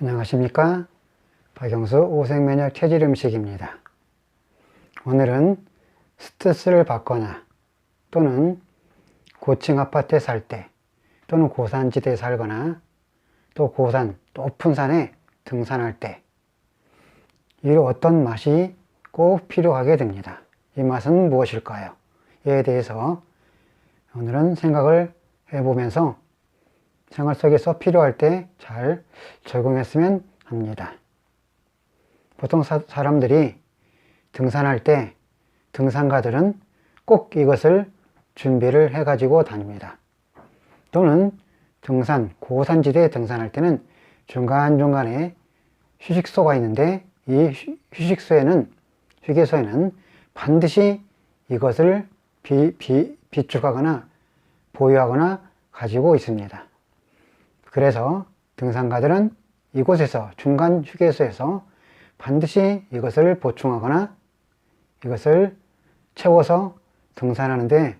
안녕하십니까, 박영수 오색면역 체질 음식입니다. 오늘은 스트레스를 받거나 또는 고층 아파트에 살 때 또는 고산지대에 살거나 또 고산, 높은 산에 등산할 때 이 어떤 맛이 꼭 필요하게 됩니다. 이 맛은 무엇일까요? 이에 대해서 오늘은 생각을 해보면서 생활 속에서 필요할 때 잘 적용했으면 합니다. 보통 사람들이 등산할 때 등산가들은 꼭 이것을 준비를 해 가지고 다닙니다. 또는 등산, 고산지대에 등산할 때는 중간중간에 휴식소가 있는데 이 휴게소에는 반드시 이것을 비축하거나 보유하거나 가지고 있습니다. 그래서 등산가들은 이곳에서 중간 휴게소에서 반드시 이것을 보충하거나 이것을 채워서 등산하는데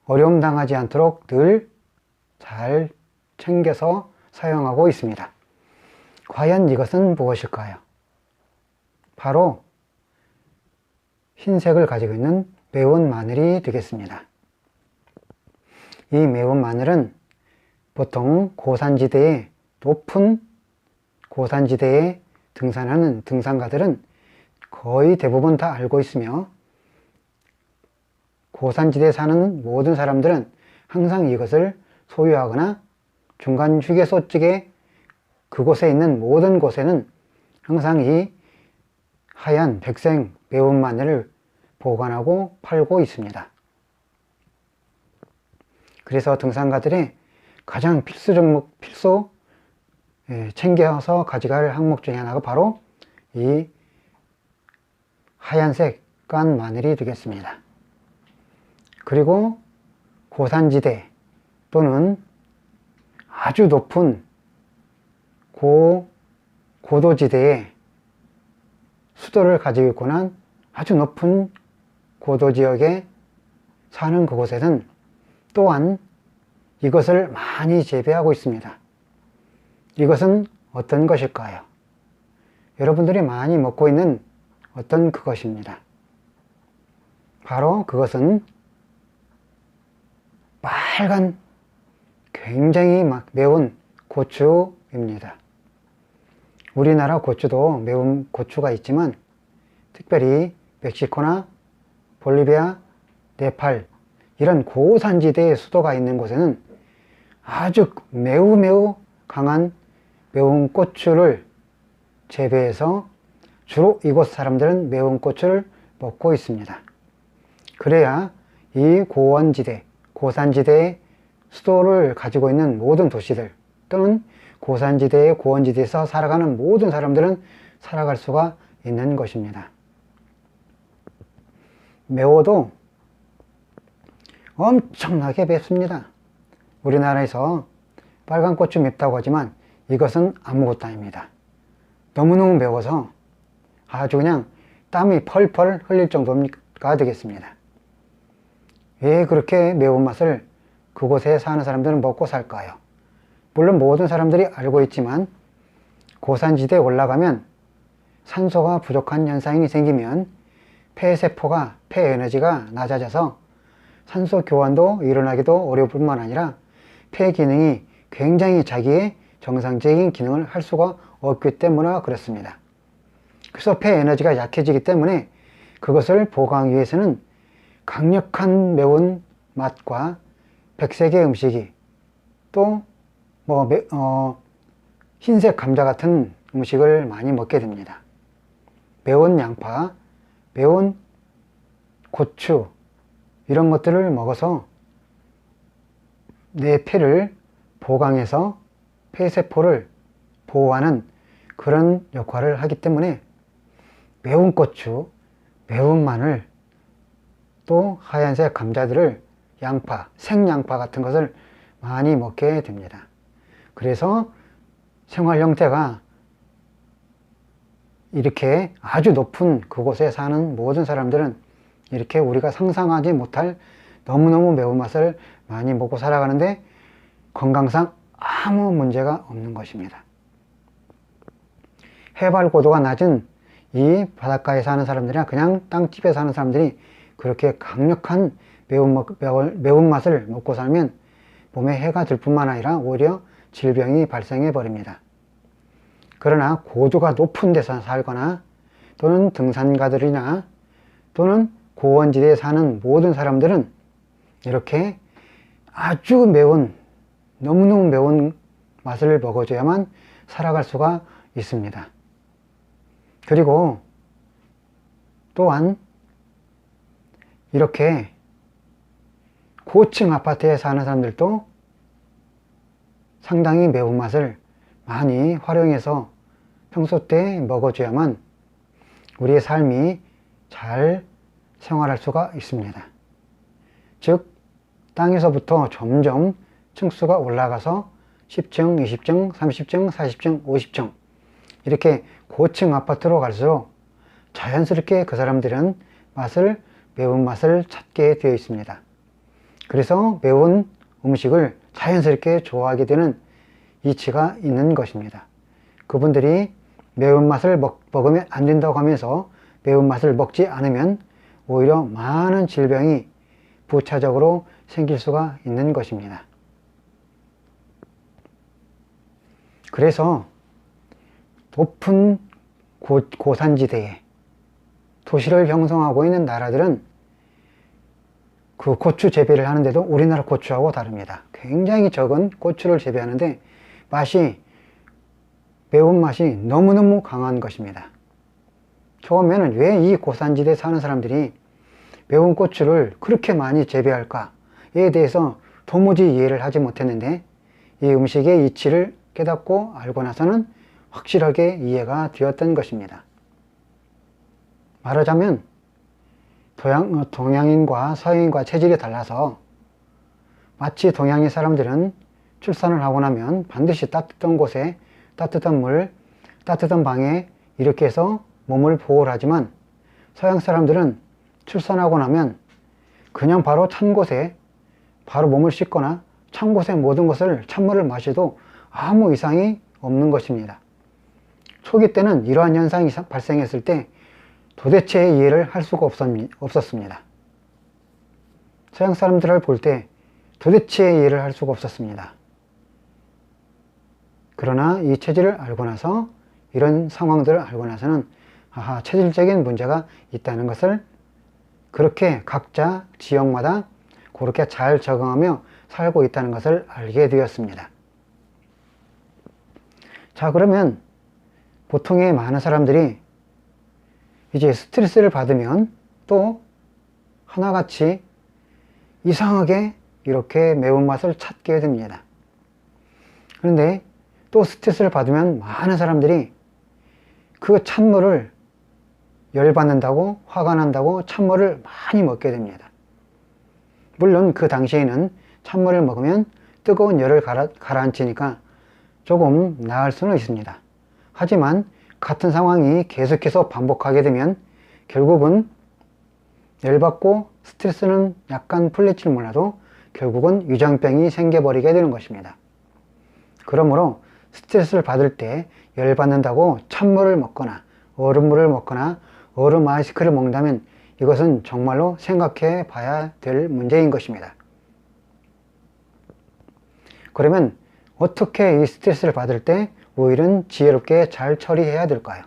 어려움 당하지 않도록 늘 잘 챙겨서 사용하고 있습니다. 과연 이것은 무엇일까요? 바로 흰색을 가지고 있는 매운 마늘이 되겠습니다. 이 매운 마늘은 보통 고산지대에 높은 고산지대에 등산하는 등산가들은 거의 대부분 다 알고 있으며 고산지대에 사는 모든 사람들은 항상 이것을 소유하거나 중간 휴게소 쪽에 그곳에 있는 모든 곳에는 항상 이 하얀 백색 매운 마늘을 보관하고 팔고 있습니다. 그래서 등산가들의 가장 필수 챙겨서 가져갈 항목 중에 하나가 바로 이 하얀색 깐 마늘이 되겠습니다. 그리고 고산지대 또는 아주 높은 고도지대에 수도를 가지고 있거나 아주 높은 고도지역에 사는 그곳에는 또한 이것을 많이 재배하고 있습니다. 이것은 어떤 것일까요? 여러분들이 많이 먹고 있는 어떤 그것입니다. 바로 그것은 빨간 굉장히 매운 고추입니다. 우리나라 고추도 매운 고추가 있지만 특별히 멕시코나 볼리비아, 네팔 이런 고산지대의 수도가 있는 곳에는 아주 매우 강한 매운 고추를 재배해서 주로 이곳 사람들은 매운 고추를 먹고 있습니다. 그래야 이 고원지대, 고산지대의 수도를 가지고 있는 모든 도시들 또는 고산지대의 고원지대에서 살아가는 모든 사람들은 살아갈 수가 있는 것입니다. 매워도 엄청나게 맵습니다. 우리나라에서 빨간 고추 맵다고 하지만 이것은 아무것도 아닙니다. 너무너무 매워서 아주 그냥 땀이 펄펄 흘릴 정도가 되겠습니다. 왜 그렇게 매운맛을 그곳에 사는 사람들은 먹고 살까요? 물론 모든 사람들이 알고 있지만 고산지대에 올라가면 산소가 부족한 현상이 생기면 폐세포가 폐에너지가 낮아져서 산소 교환도 일어나기도 어려울 뿐만 아니라 폐 기능이 굉장히 자기의 정상적인 기능을 할 수가 없기 때문에 그렇습니다. 그래서 폐 에너지가 약해지기 때문에 그것을 보강하기 위해서는 강력한 매운 맛과 백색의 음식이 또 흰색 감자 같은 음식을 많이 먹게 됩니다. 매운 양파, 매운 고추 이런 것들을 먹어서 내 폐를 보강해서 폐세포를 보호하는 그런 역할을 하기 때문에 매운 고추, 매운 마늘, 또 하얀색 감자들을 양파, 생양파 같은 것을 많이 먹게 됩니다. 그래서 생활 형태가 이렇게 아주 높은 그곳에 사는 모든 사람들은 이렇게 우리가 상상하지 못할 너무너무 매운맛을 많이 먹고 살아가는데 건강상 아무 문제가 없는 것입니다. 해발 고도가 낮은 이 바닷가에 사는 사람들이나 그냥 땅집에 사는 사람들이 그렇게 강력한 매운맛을 먹고 살면 몸에 해가 들 뿐만 아니라 오히려 질병이 발생해 버립니다. 그러나 고도가 높은 데서 살거나 또는 등산가들이나 또는 고원지대에 사는 모든 사람들은 이렇게 아주 매운, 너무너무 매운 맛을 먹어줘야만 살아갈 수가 있습니다. 그리고 또한 이렇게 고층 아파트에 사는 사람들도 상당히 매운맛을 많이 활용해서 평소 때 먹어줘야만 우리의 삶이 잘 생활할 수가 있습니다. 즉 땅에서부터 점점 층수가 올라가서 10층, 20층, 30층, 40층, 50층 이렇게 고층 아파트로 갈수록 자연스럽게 그 사람들은 매운맛을 찾게 되어 있습니다. 그래서 매운 음식을 자연스럽게 좋아하게 되는 이치가 있는 것입니다. 그분들이 매운맛을 먹으면 안 된다고 하면서 매운맛을 먹지 않으면 오히려 많은 질병이 부차적으로 생길 수가 있는 것입니다. 그래서 높은 고산지대에 도시를 형성하고 있는 나라들은 그 고추 재배를 하는데도 우리나라 고추하고 다릅니다. 굉장히 적은 고추를 재배하는데 매운맛이 너무너무 강한 것입니다. 처음에는 왜 이 고산지대에 사는 사람들이 매운 고추를 그렇게 많이 재배할까에 대해서 도무지 이해를 하지 못했는데 이 음식의 이치를 깨닫고 알고 나서는 확실하게 이해가 되었던 것입니다. 말하자면 동양인과 서양인과 체질이 달라서 마치 동양인 사람들은 출산을 하고 나면 반드시 따뜻한 곳에 따뜻한 물, 따뜻한 방에 이렇게 해서 몸을 보호를 하지만 서양 사람들은 출산하고 나면 그냥 바로 찬 곳에 바로 몸을 씻거나 찬 곳에 모든 것을 찬물을 마셔도 아무 이상이 없는 것입니다. 초기 때는 이러한 현상이 발생했을 때 도대체 이해를 할 수가 없었습니다. 서양 사람들을 볼 때 도대체 이해를 할 수가 없었습니다. 그러나 이 체질을 알고 나서 이런 상황들을 알고 나서는 체질적인 문제가 있다는 것을 그렇게 각자 지역마다 그렇게 잘 적응하며 살고 있다는 것을 알게 되었습니다. 자, 그러면 보통의 많은 사람들이 이제 스트레스를 받으면 또 하나같이 이상하게 이렇게 매운맛을 찾게 됩니다. 그런데 또 스트레스를 받으면 많은 사람들이 그 찬물을 열받는다고 화가 난다고 찬물을 많이 먹게 됩니다. 물론 그 당시에는 찬물을 먹으면 뜨거운 열을 가라앉히니까 조금 나을 수는 있습니다. 하지만 같은 상황이 계속해서 반복하게 되면 결국은 열받고 스트레스는 약간 풀릴지 몰라도 결국은 위장병이 생겨버리게 되는 것입니다. 그러므로 스트레스를 받을 때 열받는다고 찬물을 먹거나 얼음물을 먹거나 얼음 아이스크림을 먹는다면 이것은 정말로 생각해 봐야 될 문제인 것입니다. 그러면 어떻게 이 스트레스를 받을 때 오히려 지혜롭게 잘 처리해야 될까요?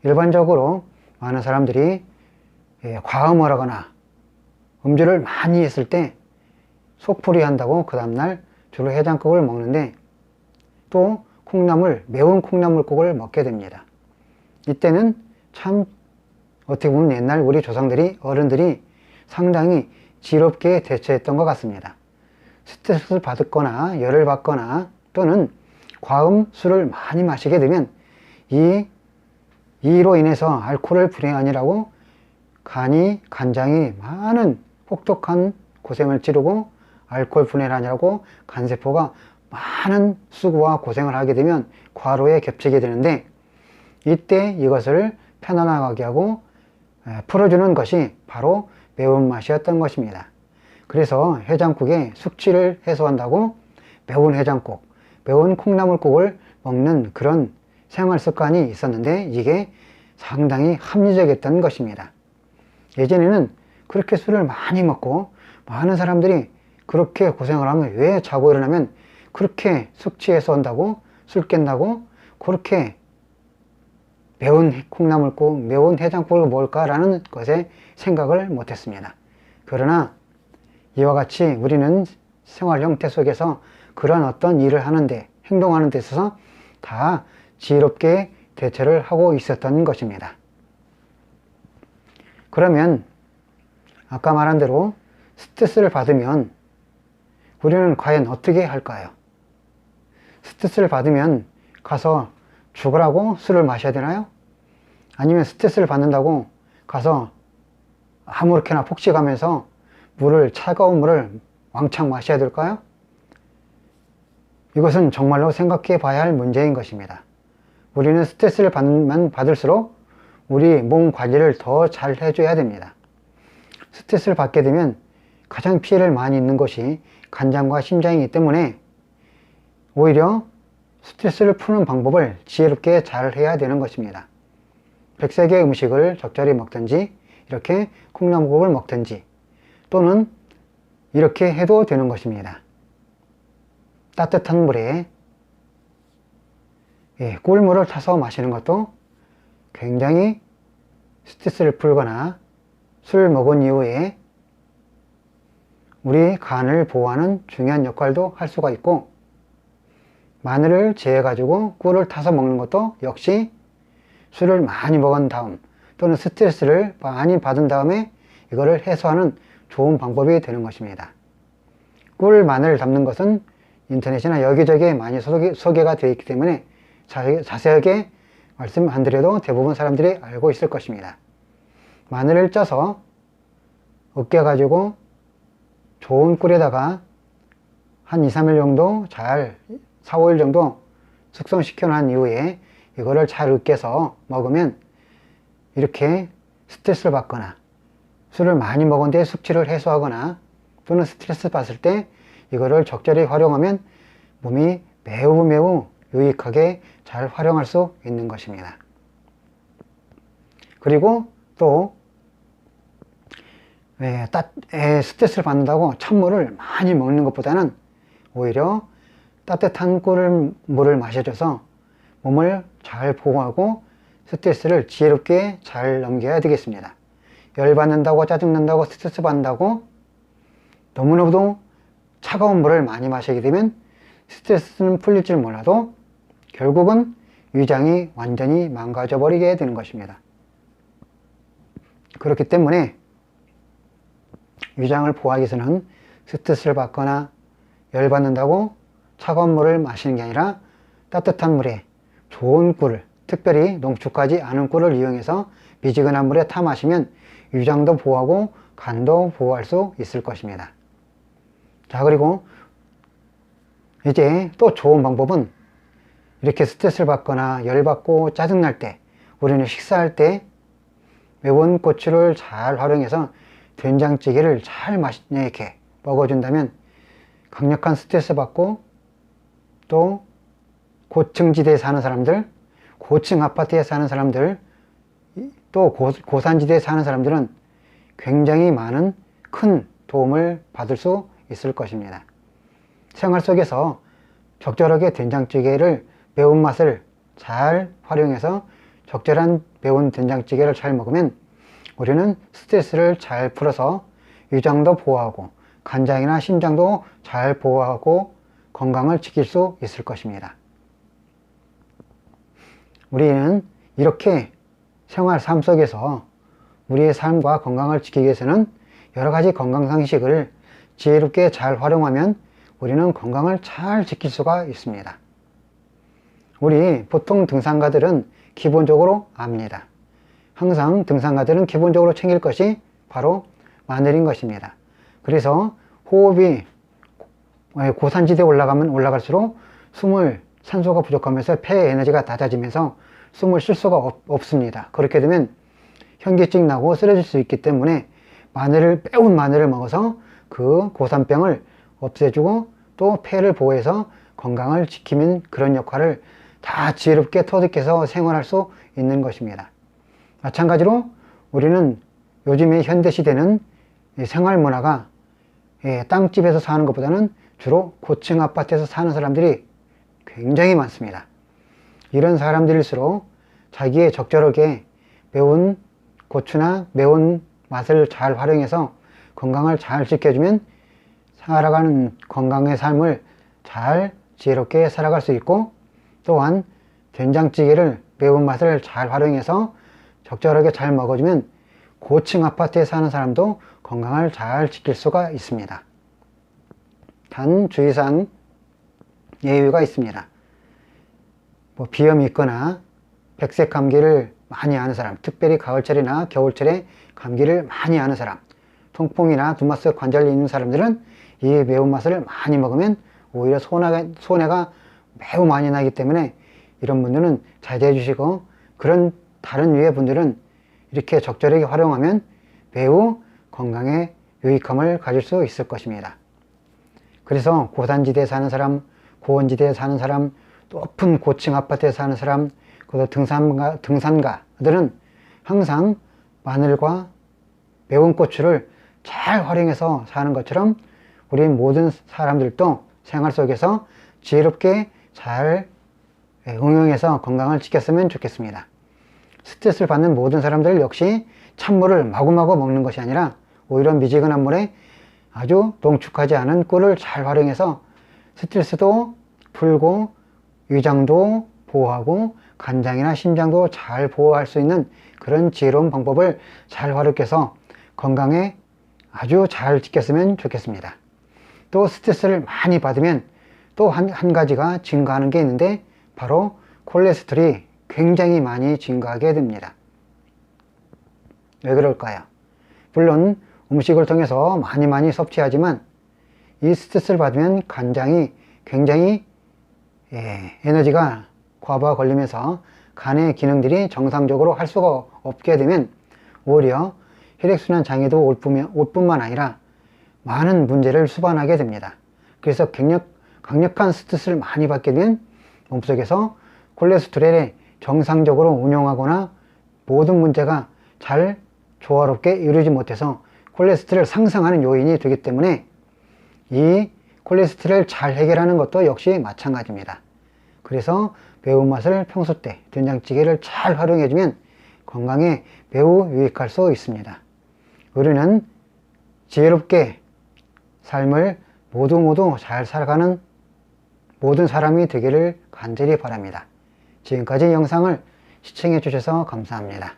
일반적으로 많은 사람들이 과음을 하거나 음주를 많이 했을 때 속풀이 한다고 그 다음날 주로 해장국을 먹는데 또 매운 콩나물국을 먹게 됩니다. 이때는 참 어떻게 보면 옛날 우리 어른들이 상당히 지혜롭게 대처했던 것 같습니다. 스트레스를 받거나 열을 받거나 또는 과음 술을 많이 마시게 되면 이로 인해서 알코올을 불행하니라고 간장이 많은 혹독한 고생을 치르고 알코올 분해라냐고 간세포가 많은 수고와 고생을 하게 되면 과로에 겹치게 되는데 이때 이것을 편안하게 하고 풀어주는 것이 바로 매운맛이었던 것입니다. 그래서 해장국에 숙취를 해소한다고 매운 해장국, 매운 콩나물국을 먹는 그런 생활 습관이 있었는데 이게 상당히 합리적이었던 것입니다. 예전에는 그렇게 술을 많이 먹고 많은 사람들이 그렇게 고생을 하면 왜 자고 일어나면 그렇게 숙취해서 온다고 술 깬다고 그렇게 매운 콩나물국, 매운 해장국을 먹을까라는 것에 생각을 못했습니다. 그러나 이와 같이 우리는 생활 형태 속에서 그런 어떤 일을 하는데, 행동하는 데 있어서 다 지혜롭게 대처를 하고 있었던 것입니다. 그러면 아까 말한 대로 스트레스를 받으면 우리는 과연 어떻게 할까요? 스트레스를 받으면 가서 죽으라고 술을 마셔야 되나요? 아니면 스트레스를 받는다고 가서 아무렇게나 폭식하면서 차가운 물을 왕창 마셔야 될까요? 이것은 정말로 생각해 봐야 할 문제인 것입니다. 우리는 스트레스를 받으면 받을수록 우리 몸 관리를 더 잘 해줘야 됩니다. 스트레스를 받게 되면 가장 피해를 많이 입는 것이 간장과 심장이기 때문에 오히려 스트레스를 푸는 방법을 지혜롭게 잘 해야 되는 것입니다. 백색의 음식을 적절히 먹든지 이렇게 콩나물국을 먹든지 또는 이렇게 해도 되는 것입니다. 따뜻한 물에 꿀물을 타서 마시는 것도 굉장히 스트레스를 풀거나 술 먹은 이후에 우리 간을 보호하는 중요한 역할도 할 수가 있고, 마늘을 재해 가지고 꿀을 타서 먹는 것도 역시 술을 많이 먹은 다음 또는 스트레스를 많이 받은 다음에 이거를 해소하는 좋은 방법이 되는 것입니다. 꿀, 마늘을 담는 것은 인터넷이나 여기저기에 많이 소개가 되어 있기 때문에 자세하게 말씀 안 드려도 대부분 사람들이 알고 있을 것입니다. 마늘을 쪄서 으깨 가지고 좋은 꿀에다가 한 2, 3일 정도 4, 5일 정도 숙성시켜 놓은 이후에 이거를 잘 으깨서 먹으면 이렇게 스트레스를 받거나 술을 많이 먹은 뒤에 숙취를 해소하거나 또는 스트레스 받을 때 이거를 적절히 활용하면 몸이 매우 유익하게 잘 활용할 수 있는 것입니다. 그리고 또 스트레스를 받는다고 찬물을 많이 먹는 것보다는 오히려 따뜻한 물을 마셔줘서 몸을 잘 보호하고 스트레스를 지혜롭게 잘 넘겨야 되겠습니다. 열받는다고 짜증난다고 스트레스 받는다고 너무너무 차가운 물을 많이 마시게 되면 스트레스는 풀릴 줄 몰라도 결국은 위장이 완전히 망가져 버리게 되는 것입니다. 그렇기 때문에 위장을 보호하기 위해서는 스트레스를 받거나 열받는다고 차가운 물을 마시는 게 아니라 따뜻한 물에 좋은 꿀을, 특별히 농축하지 않은 꿀을 이용해서 미지근한 물에 타 마시면 위장도 보호하고 간도 보호할 수 있을 것입니다. 자, 그리고 이제 또 좋은 방법은 이렇게 스트레스를 받거나 열받고 짜증날 때 우리는 식사할 때 매운 고추를 잘 활용해서 된장찌개를 잘 이렇게 먹어준다면 강력한 스트레스 받고 또 고층지대에 사는 사람들, 고층 아파트에 사는 사람들, 또 고산지대에 사는 사람들은 굉장히 많은 큰 도움을 받을 수 있을 것입니다. 생활 속에서 적절하게 된장찌개를 매운맛을 잘 활용해서 적절한 매운 된장찌개를 잘 먹으면 우리는 스트레스를 잘 풀어서 위장도 보호하고 간장이나 심장도 잘 보호하고 건강을 지킬 수 있을 것입니다. 우리는 이렇게 생활 삶 속에서 우리의 삶과 건강을 지키기 위해서는 여러 가지 건강 상식을 지혜롭게 잘 활용하면 우리는 건강을 잘 지킬 수가 있습니다. 우리 보통 등산가들은 기본적으로 압니다. 항상 등산가들은 기본적으로 챙길 것이 바로 마늘인 것입니다. 그래서 호흡이 고산지대에 올라갈수록 산소가 부족하면서 폐 에너지가 낮아지면서 숨을 쉴 수가 없습니다. 그렇게 되면 현기증 나고 쓰러질 수 있기 때문에 매운 마늘을 먹어서 그 고산병을 없애주고 또 폐를 보호해서 건강을 지키는 그런 역할을 다 지혜롭게 터득해서 생활할 수 있는 것입니다. 마찬가지로 우리는 요즘의 현대시대는 생활 문화가 땅집에서 사는 것보다는 주로 고층 아파트에서 사는 사람들이 굉장히 많습니다. 이런 사람들일수록 자기의 적절하게 매운 고추나 매운 맛을 잘 활용해서 건강을 잘 지켜주면 살아가는 건강의 삶을 잘 지혜롭게 살아갈 수 있고, 또한 된장찌개를 매운맛을 잘 활용해서 적절하게 잘 먹어주면 고층 아파트에 사는 사람도 건강을 잘 지킬 수가 있습니다. 단 주의사항 예외가 있습니다. 비염이 있거나 백색 감기를 많이 앓는 사람, 특별히 가을철이나 겨울철에 감기를 많이 앓는 사람, 통풍이나 두마스 관절이 있는 사람들은 이 매운맛을 많이 먹으면 오히려 손해가 매우 많이 나기 때문에 이런 분들은 자제해 주시고, 그런 다른 유의 분들은 이렇게 적절하게 활용하면 매우 건강에 유익함을 가질 수 있을 것입니다. 그래서 고산지대에 사는 사람, 고원지대에 사는 사람, 높은 고층 아파트에 사는 사람, 그리고 등산가들은 항상 마늘과 매운 고추를 잘 활용해서 사는 것처럼 우리 모든 사람들도 생활 속에서 지혜롭게 잘 응용해서 건강을 지켰으면 좋겠습니다. 스트레스를 받는 모든 사람들 역시 찬물을 마구마구 먹는 것이 아니라 오히려 미지근한 물에 아주 농축하지 않은 꿀을 잘 활용해서 스트레스도 풀고 위장도 보호하고 간장이나 심장도 잘 보호할 수 있는 그런 지혜로운 방법을 잘 활용해서 건강에 아주 잘 지켰으면 좋겠습니다. 또 스트레스를 많이 받으면 또 한 가지가 증가하는 게 있는데, 바로 콜레스테롤이 굉장히 많이 증가하게 됩니다. 왜 그럴까요? 물론 음식을 통해서 많이 섭취하지만 이 스트레스를 받으면 간장이 굉장히 에너지가 과부하 걸리면서 간의 기능들이 정상적으로 할 수가 없게 되면 오히려 혈액순환 장애도 올 뿐만 아니라 많은 문제를 수반하게 됩니다. 그래서 강력한 스트레스를 많이 받게 되면 몸속에서 콜레스테롤에 정상적으로 운용하거나 모든 문제가 잘 조화롭게 이루어지지 못해서 콜레스테롤을 상승하는 요인이 되기 때문에 이 콜레스테롤을 잘 해결하는 것도 역시 마찬가지입니다. 그래서 매운맛을 평소 때 된장찌개를 잘 활용해주면 건강에 매우 유익할 수 있습니다. 우리는 지혜롭게 삶을 모두 잘 살아가는 모든 사람이 되기를 간절히 바랍니다. 지금까지 영상을 시청해 주셔서 감사합니다.